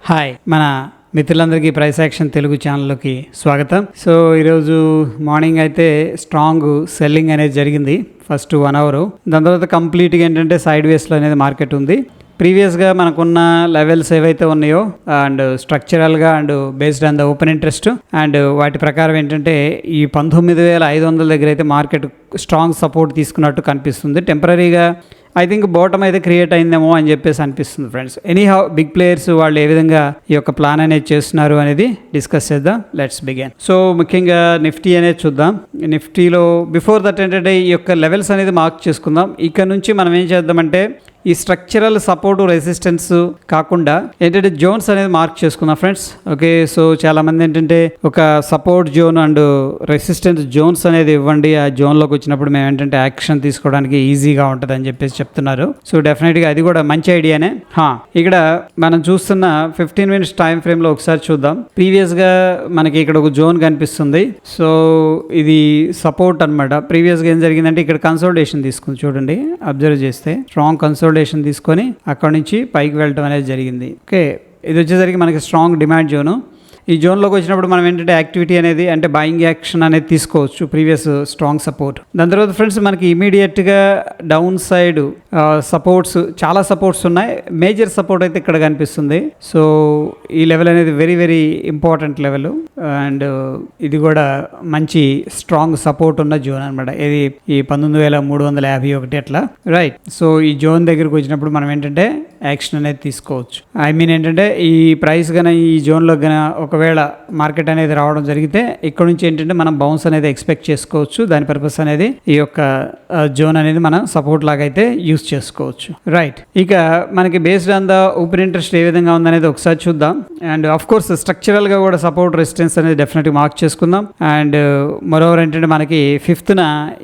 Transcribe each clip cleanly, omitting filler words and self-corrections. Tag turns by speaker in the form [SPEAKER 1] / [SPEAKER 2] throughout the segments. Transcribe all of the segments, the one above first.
[SPEAKER 1] Hi మన మిత్రులందరికీ price action Telugu ఛానల్లోకి స్వాగతం. సో ఈరోజు మార్నింగ్ అయితే స్ట్రాంగ్ సెల్లింగ్ అనేది జరిగింది ఫస్ట్ 1 అవర్. దాని తర్వాత కంప్లీట్గా ఏంటంటే సైడ్ వేస్లో అనేది మార్కెట్ ఉంది. ప్రీవియస్గా మనకున్న లెవెల్స్ ఏవైతే ఉన్నాయో అండ్ స్ట్రక్చరల్గా and based on the open interest and వాటి ప్రకారం ఏంటంటే ఈ 19,500 దగ్గర అయితే మార్కెట్ స్ట్రాంగ్ సపోర్ట్ తీసుకున్నట్టు కనిపిస్తుంది. టెంపరీగా ఐ థింక్ బాటమ్ అయితే క్రియేట్ అయిందేమో అని చెప్పేసి అనిపిస్తుంది ఫ్రెండ్స్. ఎనీహౌ బిగ్ ప్లేయర్స్ వాళ్ళు ఏ విధంగా ఈ యొక్క ప్లాన్ అనేది చేస్తున్నారు అనేది డిస్కస్ చేద్దాం. Let's begin. సో ముఖ్యంగా నిఫ్టీ అనేది చూద్దాం. నిఫ్టీలో బిఫోర్ దట్ ఏంటంటే ఈ యొక్క లెవెల్స్ అనేది మార్క్ చేసుకుందాం. ఇక్కడ నుంచి మనం ఏం చేద్దామంటే ఈ స్ట్రక్చరల్ సపోర్ట్ రెసిస్టెన్స్ కాకుండా ఏంటంటే జోన్స్ అనేది మార్క్ చేసుకుందాం ఫ్రెండ్స్. ఓకే, సో చాలామంది ఏంటంటే ఒక support zone and resistance zones అనేది ఇవ్వండి, ఆ జోన్లోకి వచ్చినప్పుడు మేము ఏంటంటే యాక్షన్ తీసుకోవడానికి ఈజీగా ఉంటుంది అని చెప్పేసి చెప్తున్నారు. సో డెఫినెట్గా అది కూడా మంచి ఐడియానే. ఇక్కడ మనం చూస్తున్న 15 minutes టైం ఫ్రేమ్లో ఒకసారి చూద్దాం. ప్రీవియస్గా మనకి ఇక్కడ ఒక జోన్ కనిపిస్తుంది. సో ఇది సపోర్ట్ అనమాట. ప్రీవియస్గా ఏం జరిగిందంటే ఇక్కడ కన్సోలిడేషన్ తీసుకుంది చూడండి, అబ్జర్వ్ చేస్తే స్ట్రాంగ్ కన్సోలిడేషన్ తీసుకొని అక్కడ నుంచి పైకి వెళ్ళడం అనేది జరిగింది. ఓకే, ఇది వచ్చేసరికి మనకి స్ట్రాంగ్ డిమాండ్ జోను. ఈ జోన్లోకి వచ్చినప్పుడు మనం ఏంటంటే యాక్టివిటీ అనేది అంటే బయింగ్ యాక్షన్ అనేది తీసుకోవచ్చు, ప్రీవియస్ స్ట్రాంగ్ సపోర్ట్. దాని తర్వాత ఫ్రెండ్స్ మనకి ఇమీడియట్గా డౌన్ సైడ్ సపోర్ట్స్ చాలా సపోర్ట్స్ ఉన్నాయి. మేజర్ సపోర్ట్ అయితే ఇక్కడ కనిపిస్తుంది. సో ఈ లెవెల్ అనేది very very important level and ఇది కూడా మంచి స్ట్రాంగ్ సపోర్ట్ ఉన్న జోన్ అనమాట. ఇది ఈ 19,351 అట్లా రైట్. సో ఈ జోన్ దగ్గరకు వచ్చినప్పుడు మనం ఏంటంటే యాక్షన్ అనేది తీసుకోవచ్చు. ఐ మీన్ ఏంటంటే ఈ ప్రైస్ కన్నా ఈ జోన్లో కన్నా ఒకవేళ మార్కెట్ అనేది రావడం జరిగితే ఇక్కడ నుంచి ఏంటంటే మనం బౌన్స్ అనేది ఎక్స్పెక్ట్ చేసుకోవచ్చు. దాని పర్పస్ అనేది ఈ యొక్క జోన్ అనేది మనం సపోర్ట్ లాగా అయితే యూస్ చేసుకోవచ్చు రైట్. ఇక మనకి based on the open interest ఏ విధంగా ఉందనేది ఒకసారి చూద్దాం. అండ్ ఆఫ్ కోర్స్ స్ట్రక్చరల్ గా కూడా సపోర్ట్ రెసిస్టెన్స్ అనేది డెఫినెట్గా మార్క్ చేసుకుందాం. అండ్ మరోవర్ ఏంటంటే మనకి 5th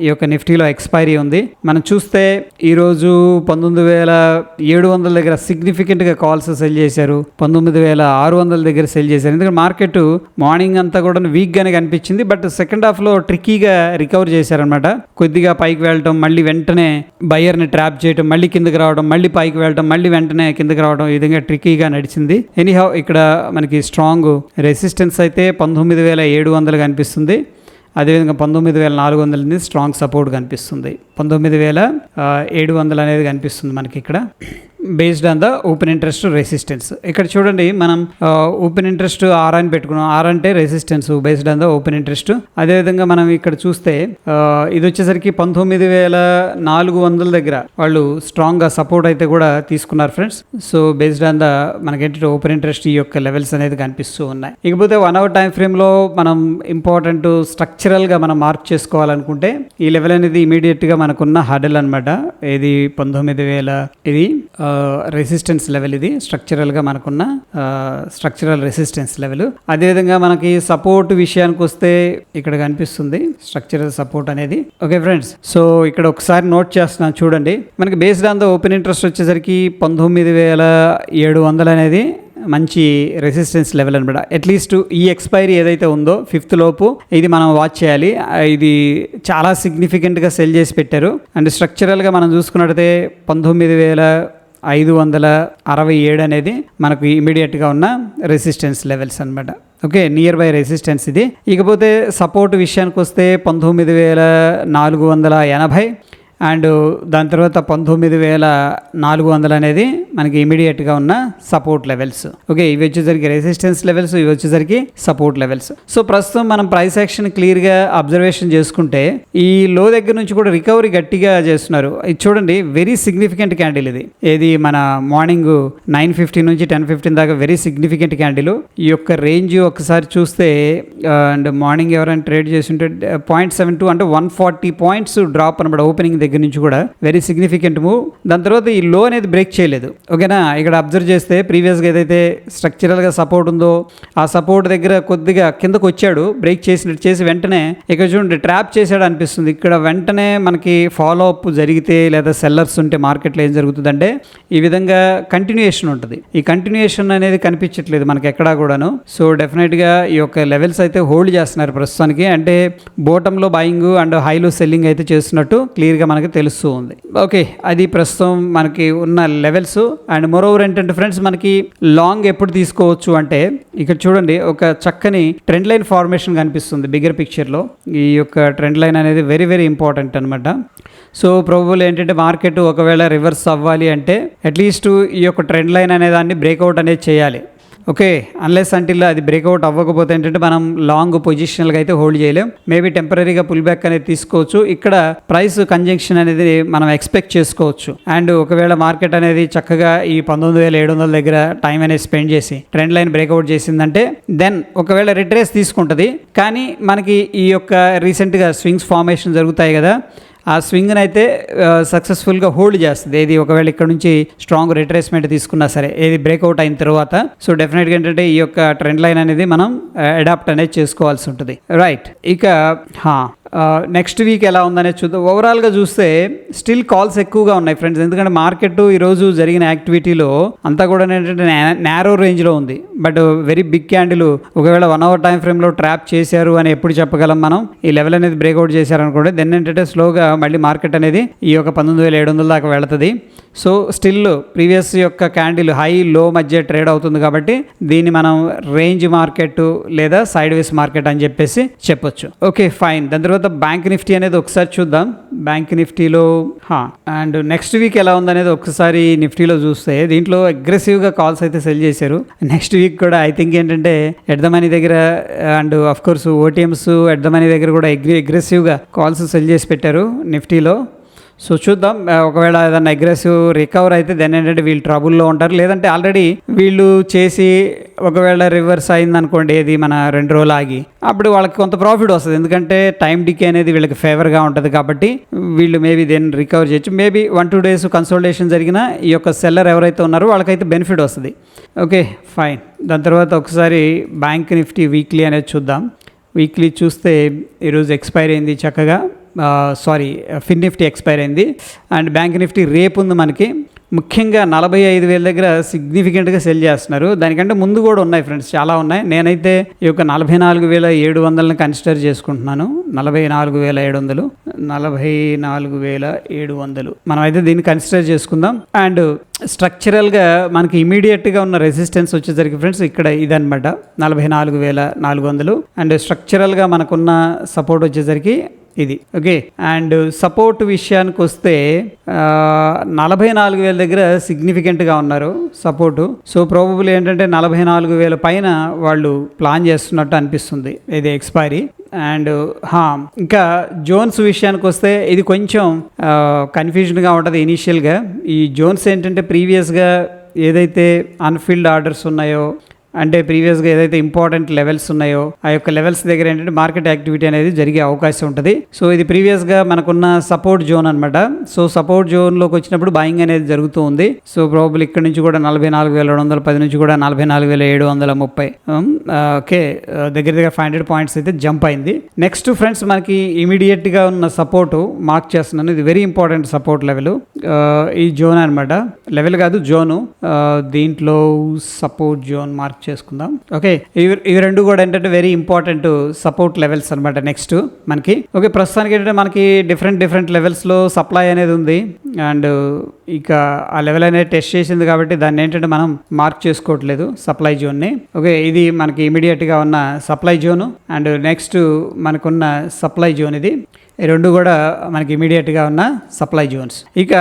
[SPEAKER 1] ఈ యొక్క నిఫ్టీలో ఎక్స్పైరీ ఉంది. మనం చూస్తే ఈరోజు 19,700 దగ్గర సిగ్నిఫికెంట్ గా కాల్స్ సెల్ చేశారు, 19,600 దగ్గర సెల్ చేశారు. ఎందుకంటే మార్కెట్ మార్నింగ్ అంతా కూడా వీక్ గానే కనిపించింది, బట్ సెకండ్ హాఫ్ లో ట్రిక్కీగా రికవర్ చేశారనమాట. కొద్దిగా పైకి వెళ్ళటం, మళ్ళీ వెంటనే బయర్ ని ట్రాప్ చేయడం, మళ్ళీ కిందకి రావడం, మళ్ళీ పైకి వెళ్ళటం, మళ్ళీ వెంటనే కిందకి రావడం, ఈ విధంగా ట్రిక్కీగా నడిచింది. ఎనీహౌ ఇక్కడ మనకి స్ట్రాంగ్ రెసిస్టెన్స్ అయితే 19,700 కనిపిస్తుంది. అదేవిధంగా 19,400 స్ట్రాంగ్ సపోర్ట్ కనిపిస్తుంది. 19,700 అనేది కనిపిస్తుంది మనకి ఇక్కడ based on the open interest resistance. ఇక్కడ చూడండి మనం ఓపెన్ ఇంట్రెస్ట్ ఆర్ అని పెట్టుకున్నాం. ఆర్ అంటే resistance based on the open interest. అదేవిధంగా మనం ఇక్కడ చూస్తే ఇది వచ్చేసరికి 19,400 దగ్గర వాళ్ళు స్ట్రాంగ్ గా సపోర్ట్ అయితే కూడా తీసుకున్నారు friends. So based on the మనకేంటంటే ఓపెన్ ఇంట్రెస్ట్ ఈ యొక్క లెవెల్స్ అనేది కనిపిస్తూ ఉన్నాయి. ఇకపోతే 1 hour టైం ఫ్రేమ్ లో మనం ఇంపార్టెంట్ స్ట్రక్చరల్ గా మనం మార్క్ చేసుకోవాలనుకుంటే ఈ లెవెల్ అనేది ఇమీడియట్ గా మనకున్న హడల్ అనమాట. ఇది 19,000 ఇది రెసిస్టెన్స్ లెవెల్. ఇది స్ట్రక్చరల్ గా మనకున్న స్ట్రక్చరల్ రెసిస్టెన్స్ లెవెల్. అదేవిధంగా మనకి సపోర్ట్ విషయానికి వస్తే ఇక్కడ కనిపిస్తుంది స్ట్రక్చరల్ సపోర్ట్ అనేది. ఓకే ఫ్రెండ్స్, సో ఇక్కడ ఒకసారి నోట్ చేస్తున్నాను చూడండి. మనకి based on the open interest వచ్చేసరికి 19,700 అనేది మంచి రెసిస్టెన్స్ లెవెల్ అనమాట. అట్లీస్ట్ ఈ ఎక్స్పైరీ ఏదైతే ఉందో 5th లోపు ఇది మనం వాచ్ చేయాలి. ఇది చాలా సిగ్నిఫికెంట్గా సెల్ చేసి పెట్టారు. అండ్ స్ట్రక్చరల్గా మనం చూసుకున్నట్టయితే 19,567 అనేది మనకు ఇమీడియట్గా ఉన్న రెసిస్టెన్స్ లెవెల్స్ అనమాట. ఓకే, నియర్ బై రెసిస్టెన్స్ ఇది. ఇకపోతే సపోర్ట్ విషయానికి వస్తే 19,480 అండ్ దాని తర్వాత 19,400 అనేది మనకి ఇమీడియట్గా ఉన్న సపోర్ట్ లెవెల్స్. ఓకే, ఇవి వచ్చేసరికి రెసిస్టెన్స్ లెవెల్స్, ఇవి వచ్చేసరికి సపోర్ట్ లెవెల్స్. సో ప్రస్తుతం మనం ప్రైస్ యాక్షన్ క్లియర్గా అబ్జర్వేషన్ చేసుకుంటే ఈ లో దగ్గర నుంచి కూడా రికవరీ గట్టిగా చేస్తున్నారు. ఇది చూడండి వెరీ సిగ్నిఫికెంట్ క్యాండిల్ ఇది. ఏది మన మార్నింగ్ 9:15 నుంచి 10:15 దాకా వెరీ సిగ్నిఫికెంట్ క్యాండిల్. ఈ యొక్క రేంజ్ ఒకసారి చూస్తే అండ్ మార్నింగ్ ఎవరైనా ట్రేడ్ చేస్తుంటే 0.72 అంటే 140 పాయింట్స్ డ్రాప్ అనమాట ఓపెనింగ్ దగ్గర నుంచి కూడా వెరీ సిగ్నిఫికెంట్ మూవ్. దాని తర్వాత ఈ లో అనేది బ్రేక్ చేయలేదు. ఓకేనా, ఇక్కడ అబ్జర్వ్ చేస్తే ప్రీవియస్గా ఏదైతే స్ట్రక్చరల్గా సపోర్ట్ ఉందో ఆ సపోర్ట్ దగ్గర కొద్దిగా కిందకు వచ్చాడు, బ్రేక్ చేసినట్టు చేసి వెంటనే ఇక్కడ చూడండి ట్రాప్ చేశాడు అనిపిస్తుంది. ఇక్కడ వెంటనే మనకి ఫాలో అప్ జరిగితే లేదా సెల్లర్స్ ఉంటే మార్కెట్లో ఏం జరుగుతుందంటే ఈ విధంగా కంటిన్యూయేషన్ ఉంటుంది. ఈ కంటిన్యూయేషన్ అనేది కనిపించట్లేదు మనకి ఎక్కడా కూడాను. సో డెఫినెట్గా ఈ యొక్క లెవెల్స్ అయితే హోల్డ్ చేస్తున్నారు ప్రస్తుతానికి. అంటే బోటంలో బయింగ్ అండ్ హైలో సెల్లింగ్ అయితే చేస్తున్నట్టు క్లియర్గా మనకి మనకి తెలుస్తూ ఉంది. ఓకే, అది ప్రస్తుతం మనకి ఉన్న లెవెల్స్. అండ్ మోరోవర్ ఏంటంటే ఫ్రెండ్స్, మనకి లాంగ్ ఎప్పుడు తీసుకోవచ్చు అంటే ఇక్కడ చూడండి, ఒక చక్కని ట్రెండ్ లైన్ ఫార్మేషన్ కనిపిస్తుంది బిగ్గర్ పిక్చర్లో. ఈ యొక్క ట్రెండ్ లైన్ అనేది వెరీ వెరీ ఇంపార్టెంట్ అనమాట. సో ప్రాబబుల్ ఏంటంటే మార్కెట్ ఒకవేళ రివర్స్ అవ్వాలి అంటే అట్లీస్ట్ ఈ యొక్క ట్రెండ్ లైన్ అనే దాన్ని బ్రేక్అవుట్ అనేది చేయాలి. ఓకే, అన్లెస్ అంటిల్ అది బ్రేక్అవుట్ అవ్వకపోతే ఏంటంటే మనం లాంగ్ పొజిషనల్గా అయితే హోల్డ్ చేయలేం. మేబీ టెంపరీగా పుల్ బ్యాక్ అనేది తీసుకోవచ్చు. ఇక్కడ ప్రైస్ కంజంక్షన్ అనేది మనం ఎక్స్పెక్ట్ చేసుకోవచ్చు. అండ్ ఒకవేళ మార్కెట్ అనేది చక్కగా ఈ 19,700 దగ్గర టైం అనేది స్పెండ్ చేసి ట్రెండ్ లైన్ బ్రేక్అవుట్ చేసిందంటే దెన్ ఒకవేళ రిట్రేస్ తీసుకుంటుంది. కానీ మనకి ఈ యొక్క రీసెంట్గా స్వింగ్స్ ఫార్మేషన్ జరుగుతాయి కదా, ఆ స్వింగ్ని అయితే సక్సెస్ఫుల్గా హోల్డ్ చేస్తుంది. ఏది ఒకవేళ ఇక్కడ నుంచి స్ట్రాంగ్ రిట్రేస్మెంట్ తీసుకున్నా సరే, ఏది బ్రేక్అవుట్ అయిన తర్వాత. సో డెఫినెట్గా ఏంటంటే ఈ యొక్క ట్రెండ్ లైన్ అనేది మనం అడాప్ట్ అనేది చేసుకోవాల్సి ఉంటుంది. రైట్, ఇక నెక్స్ట్ వీక్ ఎలా ఉందనేది చూద్దాం. ఓవరాల్గా చూస్తే స్టిల్ కాల్స్ ఎక్కువగా ఉన్నాయి ఫ్రెండ్స్. ఎందుకంటే మార్కెట్ ఈరోజు జరిగిన యాక్టివిటీలో అంతా కూడా ఏంటంటే నేరో రేంజ్లో ఉంది. బట్ వెరీ బిగ్ క్యాండిల్ ఒకవేళ 1 hour టైం ఫ్రేమ్లో ట్రాప్ చేశారు అని ఎప్పుడు చెప్పగలం మనం? ఈ లెవెల్ అనేది బ్రేక్అవుట్ చేశారనుకోండి, దెన్ ఏంటంటే స్లోగా మళ్ళీ మార్కెట్ అనేది ఈ యొక్క 19,700 దాకా వెళుతుంది. సో స్టిల్ ప్రీవియస్ యొక్క క్యాండిల్ హై లో మధ్య ట్రేడ్ అవుతుంది కాబట్టి దీన్ని మనం రేంజ్ మార్కెట్ లేదా సైడ్ వేస్ మార్కెట్ అని చెప్పేసి చెప్పొచ్చు. Okay fine. దాని తర్వాత బ్యాంక్ నిఫ్టీ అనేది ఒకసారి చూద్దాం. బ్యాంక్ నిఫ్టీలో అండ్ నెక్స్ట్ వీక్ ఎలా ఉందనేది ఒకసారి నిఫ్టీలో చూస్తే దీంట్లో అగ్రెసివ్గా కాల్స్ అయితే సెల్ చేశారు. నెక్స్ట్ వీక్ కూడా ఐ థింక్ ఏంటంటే ఎట్ ద మనీ దగ్గర and of course OTMs at the money దగ్గర కూడా అగ్రెసివ్గా కాల్స్ సెల్ చేసి పెట్టారు నిఫ్టీలో. సో చూద్దాం, ఒకవేళ ఏదైనా అగ్రెసివ్ రికవర్ అయితే దెన్ ఏంటంటే వీళ్ళు ట్రబుల్లో ఉంటారు. లేదంటే ఆల్రెడీ వీళ్ళు చేసి ఒకవేళ రివర్స్ అయింది అనుకోండి, ఏది మన 2 రోజులు ఆగి, అప్పుడు వాళ్ళకి కొంత ప్రాఫిట్ వస్తుంది. ఎందుకంటే టైం డికే అనేది వీళ్ళకి ఫేవర్గా ఉంటుంది కాబట్టి వీళ్ళు మేబీ దెన్ రికవర్ చేయొచ్చు. మేబీ 1-2 days కన్సల్టేషన్ జరిగిన ఈ యొక్క సెల్లర్ ఎవరైతే ఉన్నారో వాళ్ళకైతే బెనిఫిట్ వస్తుంది. Okay fine. దాని తర్వాత ఒకసారి బ్యాంక్ నిఫ్టీ వీక్లీ అనేది చూద్దాం. వీక్లీ చూస్తే ఈరోజు ఎక్స్పైర్ అయింది చక్కగా. ఫిన్ నిఫ్టీ ఎక్స్పైర్ అయింది. అండ్ బ్యాంక్ నిఫ్టీ రేపు ఉంది మనకి. ముఖ్యంగా 45,000 దగ్గర సిగ్నిఫికెంట్గా సెల్ చేస్తున్నారు. దానికంటే ముందు కూడా ఉన్నాయి ఫ్రెండ్స్, చాలా ఉన్నాయి. నేనైతే ఈ యొక్క 44,700 కన్సిడర్ చేసుకుంటున్నాను. 44,700 44,700 మనం అయితే దీన్ని కన్సిడర్ చేసుకుందాం. అండ్ స్ట్రక్చరల్గా మనకి ఇమీడియట్గా ఉన్న రెసిస్టెన్స్ వచ్చేసరికి ఫ్రెండ్స్ ఇక్కడ ఇదనమాట 44,400. అండ్ స్ట్రక్చరల్గా మనకున్న సపోర్ట్ వచ్చేసరికి ఇది. ఓకే, అండ్ సపోర్ట్ విషయానికి వస్తే 44,000 దగ్గర సిగ్నిఫికెంట్గా ఉన్నారు సపోర్టు. సో ప్రాబబుల్ ఏంటంటే 44,000 పైన వాళ్ళు ప్లాన్ చేస్తున్నట్టు అనిపిస్తుంది ఇది ఎక్స్పైరీ. అండ్ ఇంకా జోన్స్ విషయానికి వస్తే ఇది కొంచెం కన్ఫ్యూజన్గా ఉంటుంది ఇనీషియల్గా. ఈ జోన్స్ ఏంటంటే ప్రీవియస్గా ఏదైతే అన్ఫిల్డ్ ఆర్డర్స్ ఉన్నాయో, అంటే ప్రీవియస్గా ఏదైతే ఇంపార్టెంట్ లెవెల్స్ ఉన్నాయో ఆ యొక్క లెవెల్స్ దగ్గర ఏంటంటే మార్కెట్ యాక్టివిటీ అనేది జరిగే అవకాశం ఉంటుంది. సో ఇది ప్రీవియస్గా మనకున్న సపోర్ట్ జోన్ అనమాట. సో సపోర్ట్ జోన్లోకి వచ్చినప్పుడు బాయింగ్ అనేది జరుగుతూ ఉంది. సో ప్రాబబుల్ ఇక్కడ నుంచి కూడా 44,210 నుంచి కూడా 44,730 ఓకే, దగ్గర 500 పాయింట్స్ అయితే జంప్ అయింది. నెక్స్ట్ ఫ్రెండ్స్ మనకి ఇమీడియట్గా ఉన్న సపోర్ట్ మార్క్ చేస్తున్నాను. ఇది వెరీ ఇంపార్టెంట్ సపోర్ట్ లెవెల్. ఈ జోన్ అనమాట, లెవెల్ కాదు జోను. దీంట్లో సపోర్ట్ జోన్ మార్క్ చేసుకుందాం. ఓకే, ఇవి రెండు కూడా ఏంటంటే వెరీ ఇంపార్టెంట్ సపోర్ట్ లెవెల్స్ అనమాట నెక్స్ట్ మనకి. ఓకే, ప్రస్తుతానికి ఏంటంటే మనకి డిఫరెంట్ లెవెల్స్లో సప్లై అనేది ఉంది. అండ్ ఇక ఆ లెవెల్ అనేది టెస్ట్ చేసింది కాబట్టి దాన్ని ఏంటంటే మనం మార్క్ చేసుకోవట్లేదు సప్లై జోన్ని. ఓకే, ఇది మనకి ఇమీడియట్గా ఉన్న సప్లై జోను. అండ్ నెక్స్ట్ మనకున్న సప్లై జోన్ ఇది. ఈ రెండు కూడా మనకి ఇమీడియట్గా ఉన్న సప్లై జోన్స్. ఇక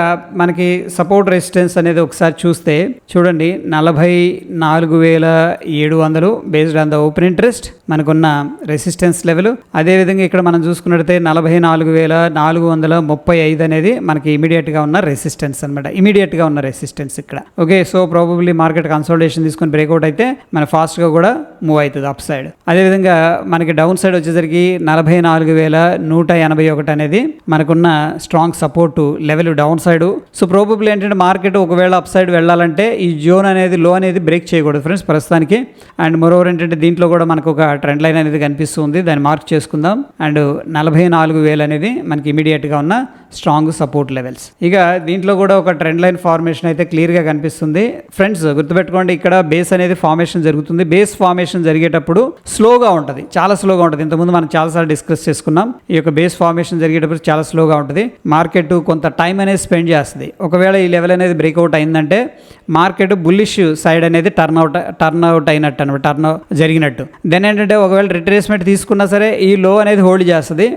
[SPEAKER 1] మనకి సపోర్ట్ రెసిస్టెన్స్ అనేది ఒకసారి చూస్తే చూడండి 44,700 based on the open interest మనకున్న రెసిస్టెన్స్ లెవెల్. అదేవిధంగా ఇక్కడ మనం చూసుకున్నట్టయితే 44,435 అనేది మనకి ఇమీడియట్గా ఉన్న రెసిస్టెన్స్ అనమాట. ఇమీడియట్గా ఉన్న రెసిస్టెన్స్ ఇక్కడ. Okay, so probably market consultation తీసుకొని బ్రేక్అవుట్ అయితే మన ఫాస్ట్గా కూడా మూవ్ అవుతుంది అప్ సైడ్. అదేవిధంగా మనకి డౌన్ సైడ్ వచ్చేసరికి 44,181 అనేది మనకున్న strong support level down side. So probably ఏంటంటే మార్కెట్ ఒకవేళ అప్ సైడ్ వెళ్ళాలంటే ఈ జోన్ అనేది లో అనేది బ్రేక్ చేయకూడదు ఫ్రెండ్స్ ప్రస్తుతానికి. అండ్ మరోవర్ ఏంటంటే దీంట్లో కూడా మనకు ఒక ట్రెండ్ లైన్ అనేది కనిపిస్తుంది, దాన్ని మార్క్ చేసుకుందాం. అండ్ 44,000 అనేది మనకి ఇమీడియట్గా ఉన్న స్ట్రాంగ్ సపోర్ట్ లెవెల్స్. ఇక దీంట్లో కూడా ఒక ట్రెండ్ లైన్ ఫార్మేషన్ అయితే క్లియర్గా కనిపిస్తుంది ఫ్రెండ్స్. గుర్తుపెట్టుకోండి, ఇక్కడ బేస్ అనేది ఫార్మేషన్ జరుగుతుంది. బేస్ ఫార్మేషన్ జరిగేటప్పుడు స్లోగా ఉంటుంది, చాలా స్లోగా ఉంటుంది. ఇంతకుముందు మనం చాలాసార్లు డిస్కస్ చేసుకున్నాం. ఈ యొక్క బేస్ ఫార్మేషన్ జరిగేటప్పుడు చాలా స్లోగా ఉంటుంది. మార్కెట్ కొంత టైం అనేది స్పెండ్ చేస్తుంది. ఒకవేళ ఈ లెవెల్ అనేది బ్రేక్అవుట్ అయిందంటే మార్కెట్ బుల్లిష్ సైడ్ అనేది టర్న్ అవుట్ అయినట్టు అనమాట, జరిగినట్టు. దెన్ ఏంటంటే ఒకవేళ రిట్రేస్మెంట్ తీసుకున్నా సరే ఈ లో అనేది హోల్డ్ చేస్తుంది.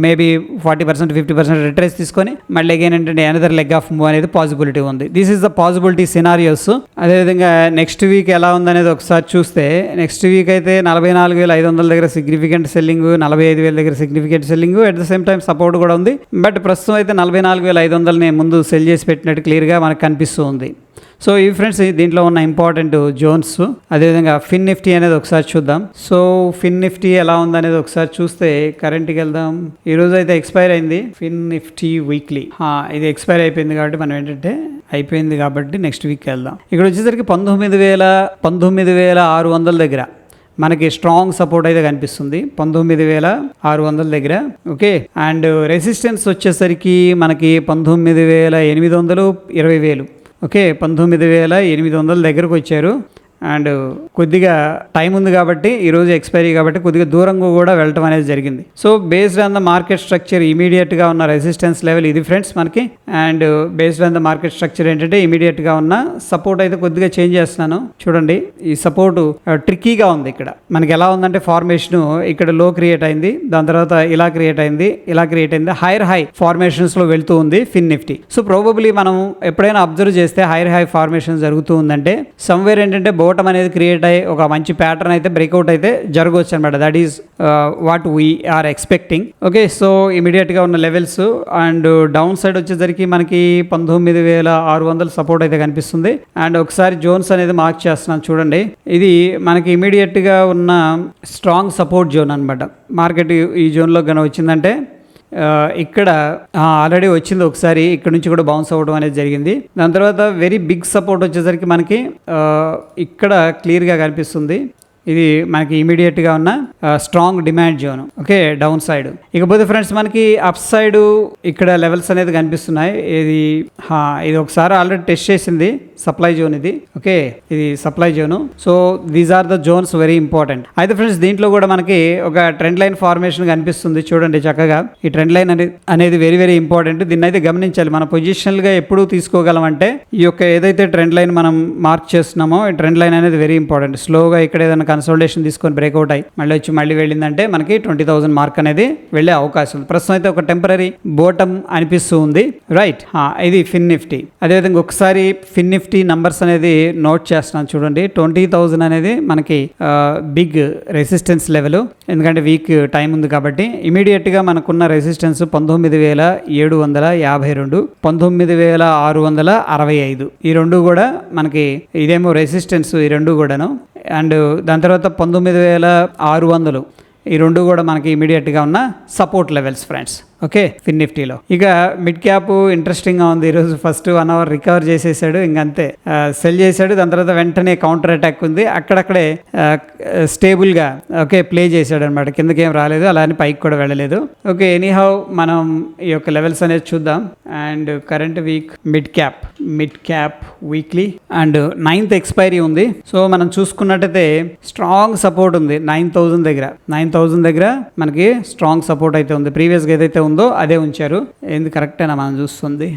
[SPEAKER 1] మేబీ 40% 50% రిట్రేస్ తీసుకొని మళ్ళీ అగైన్ ఏంటంటే అనదర్ లెగ్ ఆఫ్ మూవ్ అనేది పాసిబిలిటీ ఉంది. This is the possibility scenarios. అదేవిధంగా నెక్స్ట్ వీక్ ఎలా ఉందనేది ఒకసారి చూస్తే నెక్స్ట్ వీక్ అయితే 44,500 దగ్గర సిగ్నిఫికెంట్ సెల్లింగ్, 45,000 దగ్గర significant selling, at the same time support కూడా ఉంది. బట్ ప్రస్తుతం అయితే 44,500ని ముందు సెల్ చేసి పెట్టినట్టు క్లియర్గా మనకు కనిపిస్తూ ఉంది. సో ఈ ఫ్రెండ్స్ దీంట్లో ఉన్న ఇంపార్టెంట్ జోన్స్. అదేవిధంగా ఫిన్ నిఫ్టీ అనేది ఒకసారి చూద్దాం. సో ఫిన్ నిఫ్టీ ఎలా ఉందనేది ఒకసారి చూస్తే కరెంట్కి వెళ్దాం. ఈ రోజు అయితే ఎక్స్పైర్ అయింది ఫిన్ నిఫ్టీ వీక్లీ. ఇది ఎక్స్పైర్ అయిపోయింది కాబట్టి మనం ఏంటంటే అయిపోయింది కాబట్టి నెక్స్ట్ వీక్ వెళ్దాం. ఇక్కడ వచ్చేసరికి 19,600 దగ్గర మనకి స్ట్రాంగ్ సపోర్ట్ అయితే కనిపిస్తుంది. 19,600 దగ్గర. ఓకే, అండ్ రెసిస్టెన్స్ వచ్చేసరికి మనకి 19,800, 20,000. ఓకే, 19,800 దగ్గరకు వచ్చారు. అండ్ కొద్దిగా టైం ఉంది కాబట్టి ఈరోజు ఎక్స్పైరీ కాబట్టి కొద్దిగా దూరంగా కూడా వెళ్ళటం అనేది జరిగింది. So based on the market structure ఇమీడియట్గా ఉన్న రెసిస్టెన్స్ లెవెల్ ఇది ఫ్రెండ్స్ మనకి. And based on the market structure ఏంటంటే ఇమీడియట్గా ఉన్న సపోర్ట్ అయితే కొద్దిగా చేంజ్ చేస్తున్నాను. చూడండి, ఈ సపోర్టు ట్రిక్కీగా ఉంది. ఇక్కడ మనకి ఎలా ఉందంటే ఫార్మేషన్ ఇక్కడ లో క్రియేట్ అయింది, దాని తర్వాత ఇలా క్రియేట్ అయింది, ఇలా క్రియేట్ అయింది, హైర్ హై ఫార్మేషన్స్లో వెళ్తూ ఉంది ఫిన్ నిఫ్టీ. సో ప్రాబబ్లీ మనం ఎప్పుడైనా అబ్జర్వ్ చేస్తే హైర్ హై ఫార్మేషన్ జరుగుతూ ఉందంటే సమ్వేర్ ఏంటంటే బోటం అనేది క్రియేట్ అయ్యి ఒక మంచి ప్యాటర్న్ అయితే బ్రేక్అవుట్ అయితే జరగవచ్చు అనమాట. That is what we're expecting. Okay, so ఇమీడియట్గా ఉన్న లెవెల్స్. అండ్ డౌన్ సైడ్ వచ్చేసరికి మనకి 19,600 సపోర్ట్ అయితే కనిపిస్తుంది. అండ్ ఒకసారి జోన్స్ అనేది మార్క్ చేస్తున్నాను చూడండి. ఇది మనకి ఇమీడియట్గా ఉన్న స్ట్రాంగ్ సపోర్ట్ జోన్ అనమాట. మార్కెట్ ఈ జోన్లో కనుక వచ్చిందంటే ఇక్కడ ఆల్రెడీ వచ్చింది ఒకసారి, ఇక్కడ నుంచి కూడా బౌన్స్ అవ్వడం అనేది జరిగింది. దాని తర్వాత వెరీ బిగ్ సపోర్ట్ వచ్చేసరికి మనకి ఇక్కడ క్లియర్గా కనిపిస్తుంది. ఇది మనకి ఇమీడియట్గా ఉన్న strong demand zone. Okay, down side. ఇకపోతే ఫ్రెండ్స్ మనకి అప్ సైడ్ ఇక్కడ లెవెల్స్ అనేది కనిపిస్తున్నాయి. ఇది ఒకసారి ఆల్రెడీ టెస్ట్ చేసింది సప్లై జోన్ ఇది. ఓకే, ఇది supply zone. So these are the zones very important. అయితే ఫ్రెండ్స్ దీంట్లో కూడా మనకి ఒక ట్రెండ్ లైన్ ఫార్మేషన్ కనిపిస్తుంది చూడండి చక్కగా. ఈ ట్రెండ్ లైన్ అనేది వెరీ వెరీ ఇంపార్టెంట్. దీన్ని అయితే గమనించాలి. మన పొజిషనల్గా ఎప్పుడు తీసుకోగలం అంటే ఈ యొక్క ఏదైతే ట్రెండ్ లైన్ మనం మార్క్ చేస్తున్నామో ఈ ట్రెండ్ లైన్ అనేది వెరీ ఇంపార్టెంట్. స్లోగా ఇక్కడ ఏదైనా కన్సల్టేషన్ తీసుకొని బ్రేక్అవుట్ అయ్యి మళ్ళీ వెళ్ళిందంటే మనకి 20,000 మార్క్ అనేది వెళ్ళే అవకాశం ఉంది. ప్రస్తుతం అయితే ఒక టెంపరీ బోటం అనిపిస్తూ ఉంది. రైట్, ఇది ఫిన్ నిఫ్టీ. అదేవిధంగా ఒకసారి ఫిన్ నిఫ్టీ నంబర్స్ అనేది నోట్ చేస్తున్నాను చూడండి. 20,000 అనేది మనకి బిగ్ రెసిస్టెన్స్ లెవెల్, ఎందుకంటే వీక్ టైం ఉంది కాబట్టి. ఇమీడియట్గా మనకున్న రెసిస్టెన్స్ 19,752, 19,665. ఈ రెండు కూడా మనకి ఇదేమో రెసిస్టెన్స్ ఈ రెండు కూడాను. అండ్ దాని తర్వాత 19,600 ఈ రెండు కూడా మనకి ఇమీడియట్గా ఉన్న సపోర్ట్ లెవెల్స్ ఫ్రెండ్స్. ఓకే, ఫిన్ నిఫ్టీలో. ఇక మిడ్ క్యాప్ ఇంట్రెస్టింగ్గా ఉంది. ఈరోజు ఫస్ట్ 1 అవర్ రికవర్ చేసేసాడు, ఇంకంతే సెల్ చేశాడు. దాని తర్వాత వెంటనే కౌంటర్ అటాక్ ఉంది, అక్కడక్కడే స్టేబుల్గా ఓకే ప్లే చేశాడు అనమాట. కిందకి ఏం రాలేదు, అలా అని పైకి కూడా వెళ్ళలేదు. ఓకే, ఎనీహౌ మనం ఈ యొక్క లెవెల్స్ అనేది చూద్దాం. And current week mid cap weekly and 9th expiry ఉంది. సో మనం చూసుకున్నట్టయితే స్ట్రాంగ్ సపోర్ట్ ఉంది 9,000 దగ్గర మనకి స్ట్రాంగ్ సపోర్ట్ అయితే ఉంది. ప్రీవియస్గా ఏదైతే ఉందో అదే ఉంచారు. ఏంది కరెక్టేనా మనం చూస్తుంది.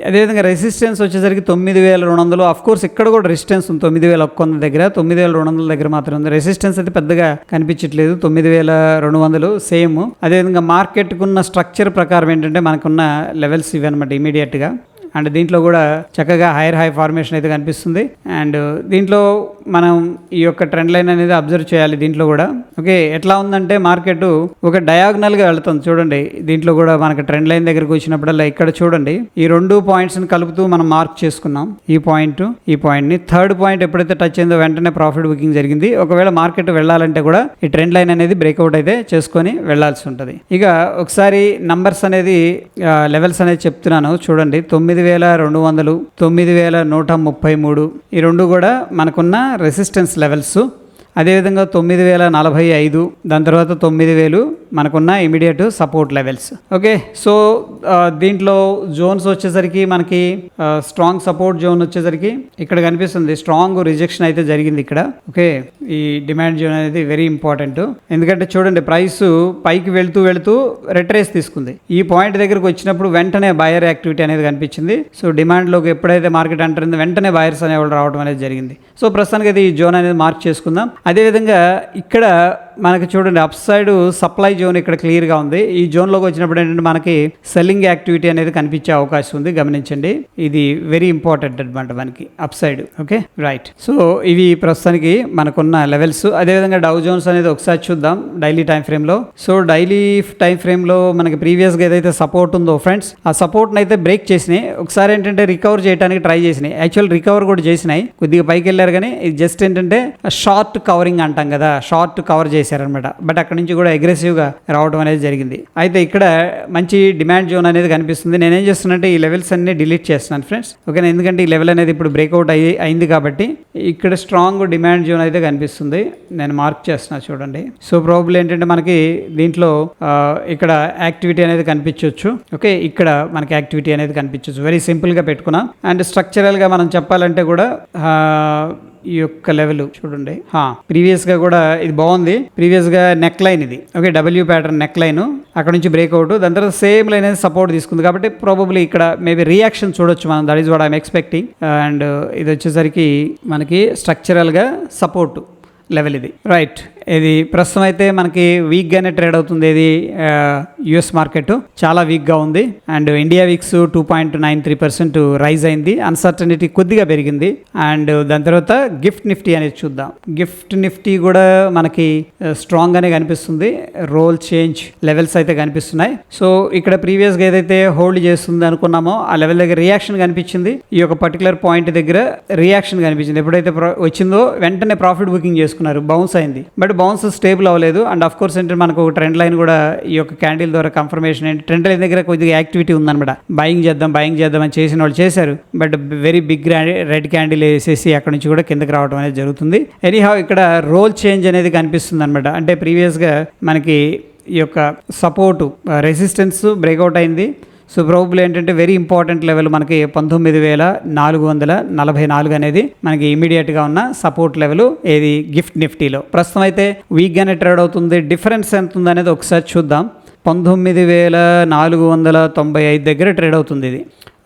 [SPEAKER 1] అదేవిధంగా రెసిస్టెన్స్ వచ్చేసరికి 9,200. అఫ్ కోర్స్ ఇక్కడ కూడా రెసిస్టెన్స్ ఉంది 9,100 దగ్గర, 9,200 దగ్గర మాత్రం ఉంది. రెసిస్టెన్స్ అయితే పెద్దగా కనిపించట్లేదు. 9,200 సేమ్. అదేవిధంగా మార్కెట్కు ఉన్న స్ట్రక్చర్ ప్రకారం ఏంటంటే మనకున్న లెవెల్స్ ఇవి అనమాట ఇమీడియట్గా. అండ్ దీంట్లో కూడా చక్కగా హైర్ హై ఫార్మేషన్ అయితే కనిపిస్తుంది. అండ్ దీంట్లో మనం ఈ యొక్క ట్రెండ్ లైన్ అనేది అబ్జర్వ్ చేయాలి. దీంట్లో కూడా ఓకే ఎట్లా ఉందంటే మార్కెట్ ఒక డయాగ్నల్గా వెళ్తుంది చూడండి. దీంట్లో కూడా మనకి ట్రెండ్ లైన్ దగ్గరకు వచ్చినప్పుడల్లా ఇక్కడ చూడండి ఈ 2 పాయింట్స్ని కలుపుతూ మనం మార్క్ చేసుకున్నాం. ఈ పాయింట్ని థర్డ్ పాయింట్ ఎప్పుడైతే టచ్ అయిందో వెంటనే ప్రాఫిట్ బుకింగ్ జరిగింది. ఒకవేళ మార్కెట్ వెళ్ళాలంటే కూడా ఈ ట్రెండ్ లైన్ అనేది బ్రేక్అవుట్ అయితే చేసుకొని వెళ్లాల్సి ఉంటుంది. ఇక ఒకసారి నంబర్స్ అనేది లెవెల్స్ అనేది చెప్తున్నాను చూడండి. 9,200, 9,133 ఈ రెండు కూడా మనకున్న రెసిస్టెన్స్ లెవెల్స్. అదేవిధంగా 9,045, దాని తర్వాత 9,000 మనకున్న immediate support levels. Okay, so దీంట్లో జోన్స్ వచ్చేసరికి మనకి స్ట్రాంగ్ సపోర్ట్ జోన్ వచ్చేసరికి ఇక్కడ కనిపిస్తుంది. స్ట్రాంగ్ రిజెక్షన్ అయితే జరిగింది ఇక్కడ. ఓకే, ఈ డిమాండ్ జోన్ అనేది వెరీ ఇంపార్టెంట్. ఎందుకంటే చూడండి, ప్రైస్ పైకి వెళ్తూ రిట్రేస్ తీసుకుంది. ఈ పాయింట్ దగ్గరకు వచ్చినప్పుడు వెంటనే బయర్ యాక్టివిటీ అనేది కనిపించింది. సో డిమాండ్లోకి ఎప్పుడైతే మార్కెట్ ఎంటర్ అయిందో వెంటనే బయర్స్ అనేవాళ్ళు రావడం అనేది జరిగింది. సో ప్రస్తుతానికి అది ఈ జోన్ అనేది మార్క్ చేసుకుందాం. అదేవిధంగా ఇక్కడ మనకి చూడండి, అప్ సైడ్ సప్లై జోన్ ఇక్కడ క్లియర్గా ఉంది. ఈ జోన్లోకి వచ్చినప్పుడు ఏంటంటే మనకి సెల్లింగ్ యాక్టివిటీ అనేది కనిపించే అవకాశం ఉంది, గమనించండి. ఇది వెరీ ఇంపార్టెంట్ అనమాట మనకి up side. Okay, right. So ఇవి ప్రస్తుతానికి మనకున్న లెవెల్స్. అదేవిధంగా డౌ జోన్స్ అనేది ఒకసారి చూద్దాం డైలీ టైం ఫ్రేమ్లో. సో డైలీ టైం ఫ్రేమ్లో మనకి ప్రీవియస్గా ఏదైతే సపోర్ట్ ఉందో ఫ్రెండ్స్, ఆ సపోర్ట్ని అయితే బ్రేక్ చేసినాయి. ఒకసారి ఏంటంటే రికవర్ చేయడానికి ట్రై చేసినాయి. యాక్చువల్ రికవర్ కూడా చేసినాయి, కొద్దిగా పైకి వెళ్ళారు. కానీ ఇది జస్ట్ ఏంటంటే షార్ట్ కవరింగ్ అంటాం కదా, షార్ట్ కవర్ చేశారనమాట. బట్ అక్కడ నుంచి కూడా అగ్రెసివ్గా రావడం అనేది జరిగింది. అయితే ఇక్కడ మంచి డిమాండ్ జోన్ అనేది కనిపిస్తుంది. నేనేం చేస్తున్నానంటే ఈ లెవెల్స్ అన్ని డిలీట్ చేస్తున్నాను ఫ్రెండ్స్. ఓకేనా, ఎందుకంటే ఈ లెవెల్ అనేది ఇప్పుడు బ్రేక్అవుట్ అయింది కాబట్టి ఇక్కడ స్ట్రాంగ్ డిమాండ్ జోన్ అయితే కనిపిస్తుంది. నేను మార్క్ చేస్తున్నాను చూడండి. సో ప్రాబ్లం ఏంటంటే మనకి దీంట్లో ఇక్కడ యాక్టివిటీ అనేది కనిపించవచ్చు. ఓకే, ఇక్కడ మనకి యాక్టివిటీ అనేది కనిపించవచ్చు. వెరీ సింపుల్గా పెట్టుకున్నాం. అండ్ స్ట్రక్చరల్గా మనం చెప్పాలంటే కూడా ఈ యొక్క లెవెల్ చూడండి, ప్రీవియస్గా కూడా ఇది బాగుంది. ప్రీవియస్గా నెక్ లైన్ ఇది. Okay, W pattern neck line, అక్కడ నుంచి బ్రేక్అవుట్, దాని తర్వాత సేమ్ లైన్ అనేది సపోర్ట్ తీసుకుంది. కాబట్టి ప్రాబబ్లీ ఇక్కడ మేబీ రియాక్షన్ చూడొచ్చు మనం. That is what I'm expecting. And ఇది వచ్చేసరికి మనకి స్ట్రక్చరల్గా సపోర్ట్ లెవెల్ ఇది. రైట్, ఇది ప్రస్తుతం అయితే మనకి వీక్గానే ట్రేడ్ అవుతుంది. ఇది యుఎస్ మార్కెట్ చాలా వీక్గా ఉంది. అండ్ ఇండియా వీక్స్ 2.93% రైజ్ అయింది. అన్సర్టనిటీ కొద్దిగా పెరిగింది. అండ్ దాని తర్వాత గిఫ్ట్ నిఫ్టీ అనేది చూద్దాం. గిఫ్ట్ నిఫ్టీ కూడా మనకి స్ట్రాంగ్గానే కనిపిస్తుంది. రోల్ చేంజ్ లెవెల్స్ అయితే కనిపిస్తున్నాయి. సో ఇక్కడ ప్రీవియస్గా ఏదైతే హోల్డ్ చేస్తుంది అనుకున్నామో ఆ లెవెల్ దగ్గర రియాక్షన్ కనిపించింది. ఈ యొక్క పర్టికులర్ పాయింట్ దగ్గర రియాక్షన్ కనిపించింది. ఎప్పుడైతే వచ్చిందో వెంటనే ప్రాఫిట్ బుకింగ్ చేసుకున్నారు, బౌన్స్ అయింది. బట్ బౌన్స్ స్టేబుల్ అవ్వలేదు. అండ్ ఆఫ్ కోర్స్ ఏంటంటే మనకు ఒక ట్రెండ్ లైన్ కూడా ఈ యొక్క క్యాండిల్ ద్వారా కన్ఫర్మేషన్ ఏంటి, ట్రెండ్ లైన్ దగ్గర కొద్దిగా యాక్టివిటీ ఉందన్నమాట. బయింగ్ చేద్దాం అని చేసిన వాళ్ళు చేశారు. But very big red candle వేసేసి అక్కడ నుంచి కూడా కిందకి రావడం అనేది జరుగుతుంది. ఎనీహౌ ఇక్కడ రోల్ చేంజ్ అనేది కనిపిస్తుంది అనమాట. అంటే ప్రీవియస్గా మనకి ఈ యొక్క సపోర్టు రెసిస్టెన్స్ బ్రేక్అవుట్ అయింది. సో ప్రాబబ్లీ ఏంటంటే వెరీ ఇంపార్టెంట్ లెవెల్ మనకి 19,444 అనేది మనకి ఇమీడియట్గా ఉన్న సపోర్ట్ లెవెల్ ఏది గిఫ్ట్ నిఫ్టీలో. ప్రస్తుతం అయితే వీక్గానే ట్రేడ్ అవుతుంది. డిఫరెన్స్ ఎంత ఉందనేది ఒకసారి చూద్దాం. 19,495 దగ్గర ట్రేడ్ అవుతుంది ఇది.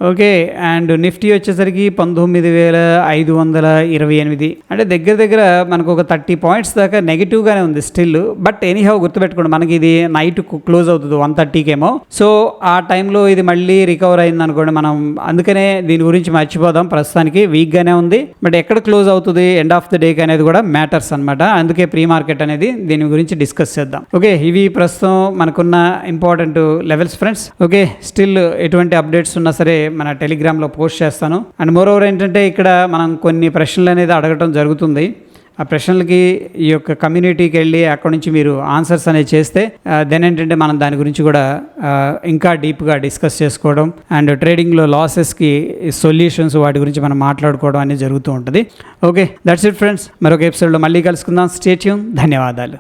[SPEAKER 1] ఓకే, అండ్ నిఫ్టీ వచ్చేసరికి 19,528. అంటే దగ్గర మనకు ఒక 30 పాయింట్స్ దాకా నెగిటివ్గానే ఉంది స్టిల్. బట్ ఎనీహౌ గుర్తుపెట్టుకోండి, మనకి ఇది నైట్ క్లోజ్ అవుతుంది 1:30కేమో. సో ఆ టైంలో ఇది మళ్ళీ రికవర్ అయింది అనుకోండి మనం. అందుకనే దీని గురించి మర్చిపోదాం. ప్రస్తుతానికి వీక్గానే ఉంది. బట్ ఎక్కడ క్లోజ్ అవుతుంది ఎండ్ ఆఫ్ ద డేకి అనేది కూడా మ్యాటర్స్ అనమాట. అందుకే ప్రీ మార్కెట్ అనేది దీని గురించి డిస్కస్ చేద్దాం. ఓకే, ఇవి ప్రస్తుతం మనకున్న important levels friends. Okay, still ఎటువంటి అప్డేట్స్ ఉన్నా సరే మన టెలిగ్రామ్లో పోస్ట్ చేస్తాను. అండ్ మోరోవర్ ఏంటంటే ఇక్కడ మనం కొన్ని ప్రశ్నలు అనేది అడగటం జరుగుతుంది. ఆ ప్రశ్నలకి ఈ యొక్క కమ్యూనిటీకి వెళ్ళి అక్కడ నుంచి మీరు ఆన్సర్స్ అనేది చేస్తే దెన్ ఏంటంటే మనం దాని గురించి కూడా ఇంకా డీప్గా డిస్కస్ చేసుకోవడం అండ్ ట్రేడింగ్లో లాసెస్కి సొల్యూషన్స్ వాటి గురించి మనం మాట్లాడుకోవడం అనేది జరుగుతూ ఉంటుంది. Okay, that's it friends. మరొక ఎపిసోడ్లో మళ్ళీ కలుసుకుందాం. Stay tune. ధన్యవాదాలు.